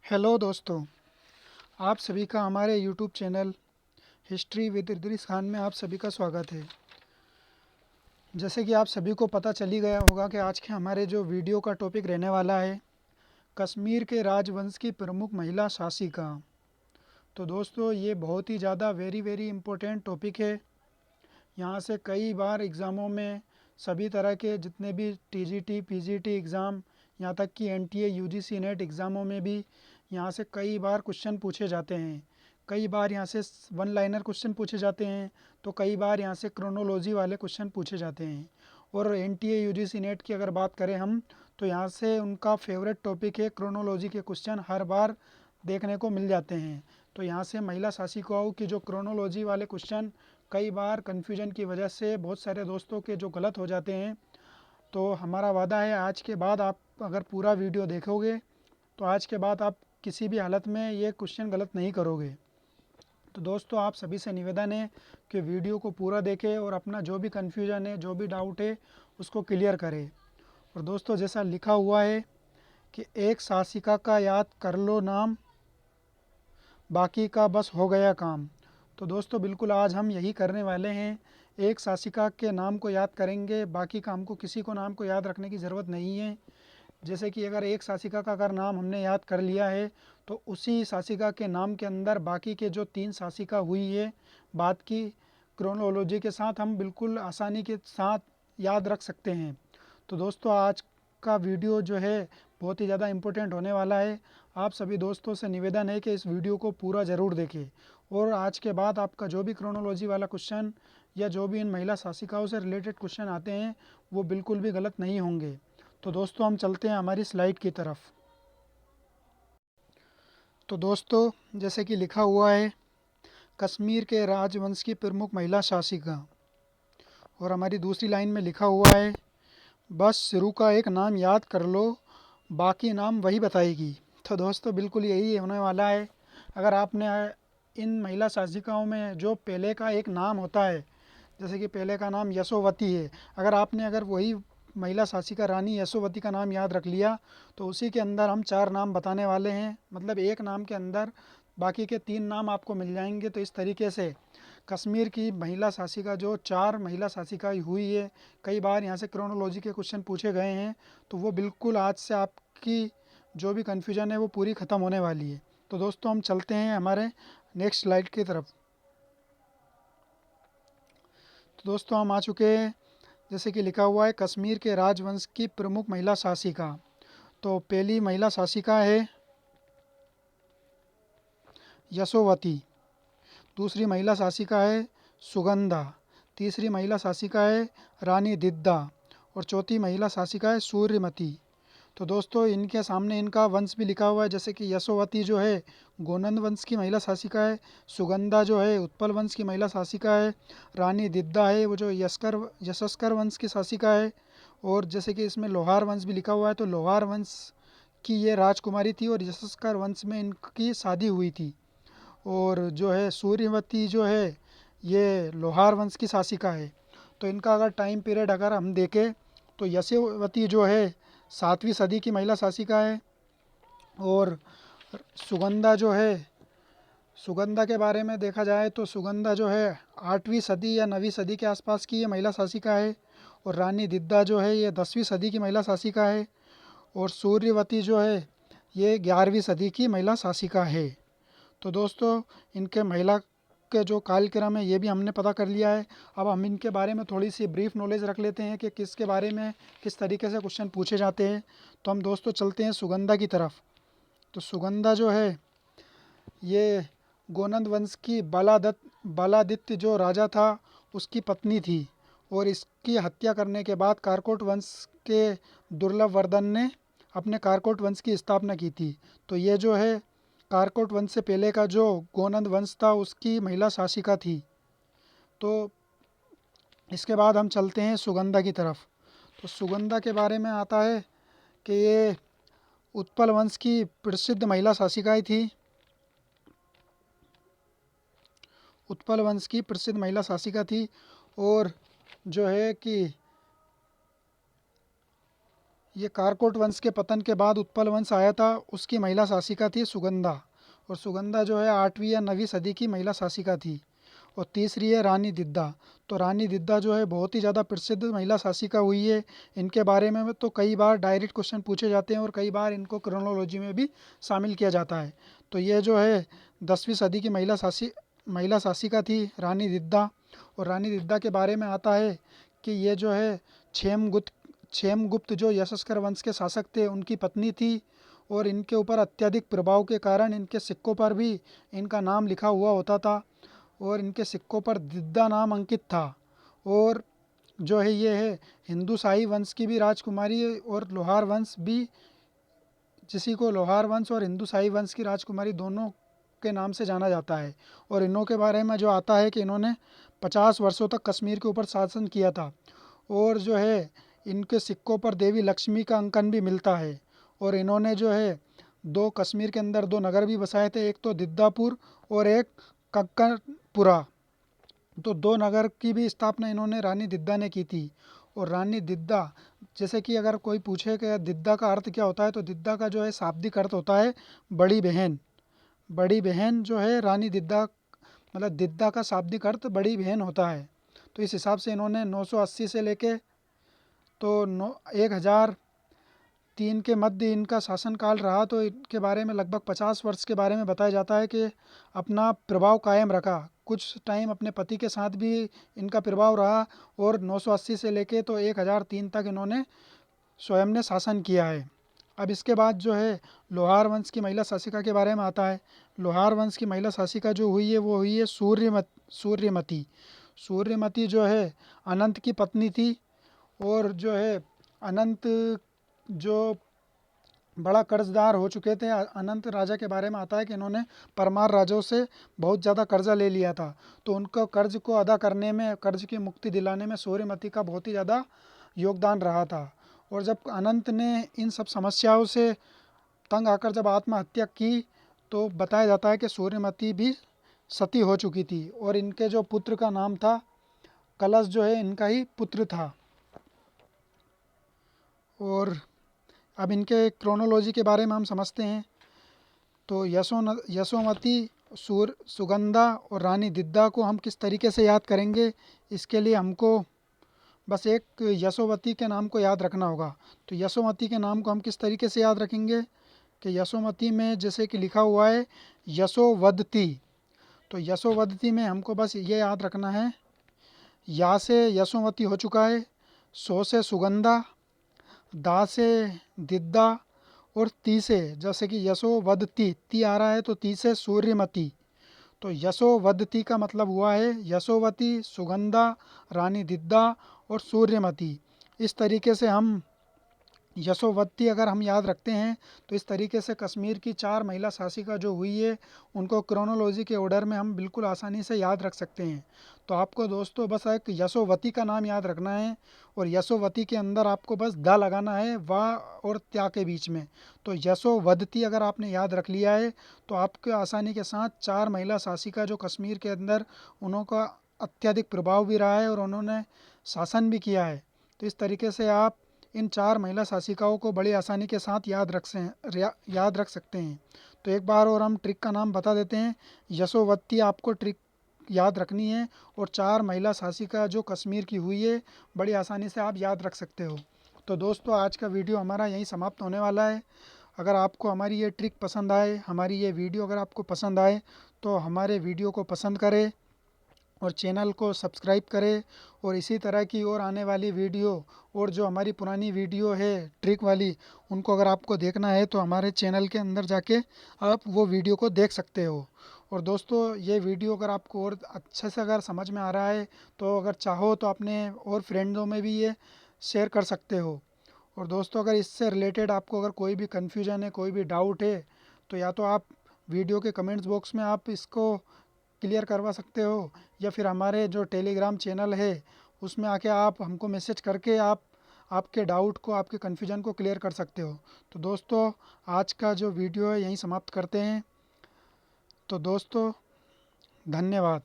Hello दोस्तों, आप सभी का हमारे YouTube channel history with Idris Khan में आप सभी का स्वागत है। जैसे कि आप सभी को पता चल ही गया होगा कि आज के हमारे जो वीडियो का टॉपिक रहने वाला है, कश्मीर के राजवंश की प्रमुख महिला शासिका। तो दोस्तों, ये बहुत ही ज़्यादा वेरी इम्पोर्टेंट टॉपिक है। यहाँ से कई बार एग्ज़ामों में सभी तरह के जितने भी टीजीटी पीजीटी एग्ज़ाम, यहाँ तक कि एनटीए यूजीसी नेट एग्ज़ामों में भी यहाँ से कई बार क्वेश्चन पूछे जाते हैं। कई बार यहाँ से वन लाइनर क्वेश्चन पूछे जाते हैं, तो कई बार यहाँ से क्रोनोलॉजी वाले क्वेश्चन पूछे जाते हैं। और एनटीए यूजीसी नेट की अगर बात करें हम, तो यहाँ से उनका फेवरेट टॉपिक है क्रोनोलॉजी के क्वेश्चन हर बार देखने को मिल जाते हैं। तो यहाँ से महिला शासिकाओं की जो क्रोनोलॉजी वाले क्वेश्चन कई बार कन्फ्यूजन की वजह से बहुत सारे दोस्तों के जो गलत हो जाते हैं। तो हमारा वादा है आज के बाद आप अगर पूरा वीडियो देखोगे तो आज के बाद आप किसी भी हालत में ये क्वेश्चन गलत नहीं करोगे। तो दोस्तों, आप सभी से निवेदन है कि वीडियो को पूरा देखें और अपना जो भी कन्फ्यूजन है, जो भी डाउट है, उसको क्लियर करें। और दोस्तों, जैसा लिखा हुआ है कि एक शासिका का याद कर लो नाम, बाकी का बस हो गया काम। तो दोस्तों, बिल्कुल आज हम यही करने वाले हैं। एक शासिका के नाम को याद करेंगे, बाकी का हमको किसी को नाम को याद रखने की ज़रूरत नहीं है। जैसे कि अगर एक शासिका का अगर नाम हमने याद कर लिया है, तो उसी शासिका के नाम के अंदर बाकी के जो 3 शासिका हुई है बाद की क्रोनोलॉजी के साथ हम बिल्कुल आसानी के साथ याद रख सकते हैं। तो दोस्तों, आज का वीडियो जो है बहुत ही ज़्यादा इम्पोर्टेंट होने वाला है। आप सभी दोस्तों से निवेदन है कि इस वीडियो को पूरा ज़रूर देखें और आज के बाद आपका जो भी क्रोनोलॉजी वाला क्वेश्चन या जो भी इन महिला शासिकाओं से रिलेटेड क्वेश्चन आते हैं वो बिल्कुल भी गलत नहीं होंगे। तो दोस्तों, हम चलते हैं हमारी स्लाइड की तरफ। तो दोस्तों, जैसे कि लिखा हुआ है, कश्मीर के राजवंश की प्रमुख महिला शासिका। और हमारी दूसरी लाइन में लिखा हुआ है, बस शुरू का एक नाम याद कर लो, बाकी नाम वही बताएगी। तो दोस्तों, बिल्कुल यही होने वाला है। अगर आपने इन महिला शासिकाओं में जो पहले का एक नाम होता है, जैसे कि पहले का नाम यशोवती है, अगर वही महिला शासिका रानी यशोवती का नाम याद रख लिया, तो उसी के अंदर हम 4 नाम बताने वाले हैं। मतलब एक नाम के अंदर बाकी के 3 नाम आपको मिल जाएंगे। तो इस तरीके से कश्मीर की महिला शासिका जो 4 महिला शासिकाएँ हुई है, कई बार यहाँ से क्रोनोलॉजी के क्वेश्चन पूछे गए हैं। तो वो बिल्कुल आज से आपकी जो भी कन्फ्यूजन है वो पूरी ख़त्म होने वाली है। तो दोस्तों, हम चलते हैं हमारे नेक्स्ट स्लाइड की तरफ। तो दोस्तों, हम आ चुके हैं। जैसे कि लिखा हुआ है, कश्मीर के राजवंश की प्रमुख महिला शासिका। तो पहली महिला शासिका है यशोवती, दूसरी महिला शासिका है सुगंधा, तीसरी महिला शासिका है रानी दिद्दा और चौथी महिला शासिका है सूर्यमती। तो दोस्तों, इनके सामने इनका वंश भी लिखा हुआ है। जैसे कि यशोवती जो है गोनंद वंश की महिला शासिका है, सुगंधा जो है उत्पल वंश की महिला शासिका है, रानी दिद्दा है वो जो यशस्कर वंश की शासिका है। और जैसे कि इसमें लोहार वंश भी लिखा हुआ है, तो लोहार वंश की ये राजकुमारी थी और यशस्कर वंश में इनकी शादी हुई थी। और जो है सूर्यवती जो है ये लोहार वंश की शासिका है। तो इनका अगर टाइम पीरियड अगर हम देखें, तो यशोवती जो है 7वीं सदी की महिला शासिका है। और सुगंधा जो है, सुगंधा के बारे में देखा जाए तो सुगंधा जो है 8वीं सदी या 9वीं सदी के आसपास की ये महिला शासिका है। और रानी दिद्दा जो है ये 10वीं सदी की महिला शासिका है। और सूर्यवती जो है ये 11वीं सदी की महिला शासिका है। तो दोस्तों, इनके महिला के जो कालक्रम है ये भी हमने पता कर लिया है। अब हम इनके बारे में थोड़ी सी ब्रीफ नॉलेज रख लेते हैं कि किसके बारे में किस तरीके से क्वेश्चन पूछे जाते हैं। तो हम दोस्तों चलते हैं सुगंधा की तरफ। तो सुगंधा जो है ये गोनंद वंश की बालादित्य जो राजा था उसकी पत्नी थी। और इसकी हत्या करने के बाद कारकोट वंश के दुर्लभ वर्धन ने अपने कारकोट वंश की स्थापना की थी। तो ये जो है कारकोट वंश से पहले का जो गोनंद वंश था उसकी महिला शासिका थी। तो इसके बाद हम चलते हैं सुगंधा की तरफ। तो सुगंधा के बारे में आता है कि ये उत्पल वंश की प्रसिद्ध महिला शासिकाएँ थी। उत्पल वंश की प्रसिद्ध महिला शासिका थी। और जो है कि ये कारकोट वंश के पतन के बाद उत्पल वंश आया था, उसकी महिला शासिका थी सुगंधा। और सुगंधा जो है 8वीं या 9वीं सदी की महिला शासिका थी। और तीसरी है रानी दिद्दा। तो रानी दिद्दा जो है बहुत ही ज़्यादा प्रसिद्ध महिला शासिका हुई है। इनके बारे में तो कई बार डायरेक्ट क्वेश्चन पूछे जाते हैं और कई बार इनको क्रोनोलॉजी में भी शामिल किया जाता है। तो ये जो है 10वीं सदी की महिला शासिका थी रानी दिद्दा। और रानी दिद्दा के बारे में आता है कि ये जो है क्षेमगुप्त जो यशस्कर वंश के शासक थे उनकी पत्नी थी। और इनके ऊपर अत्यधिक प्रभाव के कारण इनके सिक्कों पर भी इनका नाम लिखा हुआ होता था और इनके सिक्कों पर दिद्दा नाम अंकित था। और जो है ये है हिंदू शाही वंश की भी राजकुमारी और लोहार वंश भी, जिसी को लोहार वंश और हिंदू शाही वंश की राजकुमारी दोनों के नाम से जाना जाता है। और इन्हों के बारे में जो आता है कि इन्होंने 50 वर्षों तक कश्मीर के ऊपर शासन किया था। और जो है इनके सिक्कों पर देवी लक्ष्मी का अंकन भी मिलता है। और इन्होंने जो है दो कश्मीर के अंदर दो नगर भी बसाए थे, एक तो दिद्दापुर और एक कक्करपुरा। तो दो नगर की भी स्थापना इन्होंने रानी दिद्दा ने की थी। और रानी दिद्दा, जैसे कि अगर कोई पूछे कि दिद्दा का अर्थ क्या होता है, तो दिद्दा का जो है शाब्दिक अर्थ होता है बड़ी बहन। बड़ी बहन जो है रानी दिद्दा, मतलब दिद्दा का शाब्दिक अर्थ बड़ी बहन होता है। तो इस हिसाब से इन्होंने 980 से लेके तो 1003 के मध्य इनका शासनकाल रहा। तो इनके बारे में लगभग 50 वर्ष के बारे में बताया जाता है कि अपना प्रभाव कायम रखा। कुछ टाइम अपने पति के साथ भी इनका प्रभाव रहा। और 980 से लेके तो 1003 तक इन्होंने स्वयं ने शासन किया है। अब इसके बाद जो है लोहार वंश की महिला शासिका के बारे में आता है। लोहार वंश की महिला शासिका जो हुई है वो हुई है सूर्यमती। सूर्यमती जो है अनंत की पत्नी थी। और जो है अनंत जो बड़ा कर्जदार हो चुके थे, अनंत राजा के बारे में आता है कि इन्होंने परमार राजाओं से बहुत ज़्यादा कर्जा ले लिया था। तो उनका कर्ज को अदा करने में, कर्ज की मुक्ति दिलाने में सूर्यमती का बहुत ही ज़्यादा योगदान रहा था। और जब अनंत ने इन सब समस्याओं से तंग आकर जब आत्महत्या की, तो बताया जाता है कि सूर्यमती भी सती हो चुकी थी। और इनके जो पुत्र का नाम था कलश, जो है इनका ही पुत्र था। और अब इनके क्रोनोलॉजी के बारे में हम समझते हैं। तो यशोमती, सुगंधा और रानी दिद्दा को हम किस तरीके से याद करेंगे, इसके लिए हमको बस एक यशोवती के नाम को याद रखना होगा। तो यशोमती के नाम को हम किस तरीके से याद रखेंगे कि यशोमती में जैसे कि लिखा हुआ है यशोवदती। तो यशोवदती में हमको बस ये याद रखना है, या से यशोमती हो चुका है, सो से सुगंधा, दा से दिद्दा और ती से, जैसे कि यशोवदती ती आ रहा है तो ती से सूर्यमती। तो यशोवदती का मतलब हुआ है यशोवती, सुगंधा, रानी दिद्दा और सूर्यमती। इस तरीके से हम यशोवती अगर हम याद रखते हैं तो इस तरीके से कश्मीर की 4 महिला शासिका जो हुई है उनको क्रोनोलॉजी के ऑर्डर में हम बिल्कुल आसानी से याद रख सकते हैं। तो आपको दोस्तों बस एक यशोवती का नाम याद रखना है। और यशोवती के अंदर आपको बस दा लगाना है वाह और त्या के बीच में। तो यशोवदती अगर आपने याद रख लिया है तो आपके आसानी के साथ 4 महिला शासिका जो कश्मीर के अंदर उनका अत्यधिक प्रभाव भी रहा है और उन्होंने शासन भी किया है। तो इस तरीके से आप इन 4 महिला शासिकाओं को बड़ी आसानी के साथ याद रख सकते हैं। तो एक बार और हम ट्रिक का नाम बता देते हैं। यशोवती आपको ट्रिक याद रखनी है और 4 महिला शासिका जो कश्मीर की हुई है बड़ी आसानी से आप याद रख सकते हो। तो दोस्तों आज का वीडियो हमारा यहीं समाप्त होने वाला है। अगर आपको हमारी ये ट्रिक पसंद आए, हमारी ये वीडियो अगर आपको पसंद आए तो हमारे वीडियो को पसंद करें और चैनल को सब्सक्राइब करें। और इसी तरह की और आने वाली वीडियो और जो हमारी पुरानी वीडियो है ट्रिक वाली, उनको अगर आपको देखना है तो हमारे चैनल के अंदर जाके आप वो वीडियो को देख सकते हो। और दोस्तों ये वीडियो अगर आपको और अच्छे से अगर समझ में आ रहा है तो अगर चाहो तो अपने और फ्रेंडों में भी ये शेयर कर सकते हो। और दोस्तों अगर इससे रिलेटेड आपको अगर कोई भी कन्फ्यूजन है, कोई भी डाउट है, तो या तो आप वीडियो के कमेंट्स बॉक्स में आप इसको क्लियर करवा सकते हो, या फिर हमारे जो टेलीग्राम चैनल है उसमें आके आप हमको मैसेज करके आप आपके डाउट को, आपके कन्फ्यूजन को क्लियर कर सकते हो। तो दोस्तों आज का जो वीडियो है यहीं समाप्त करते हैं। तो दोस्तों धन्यवाद।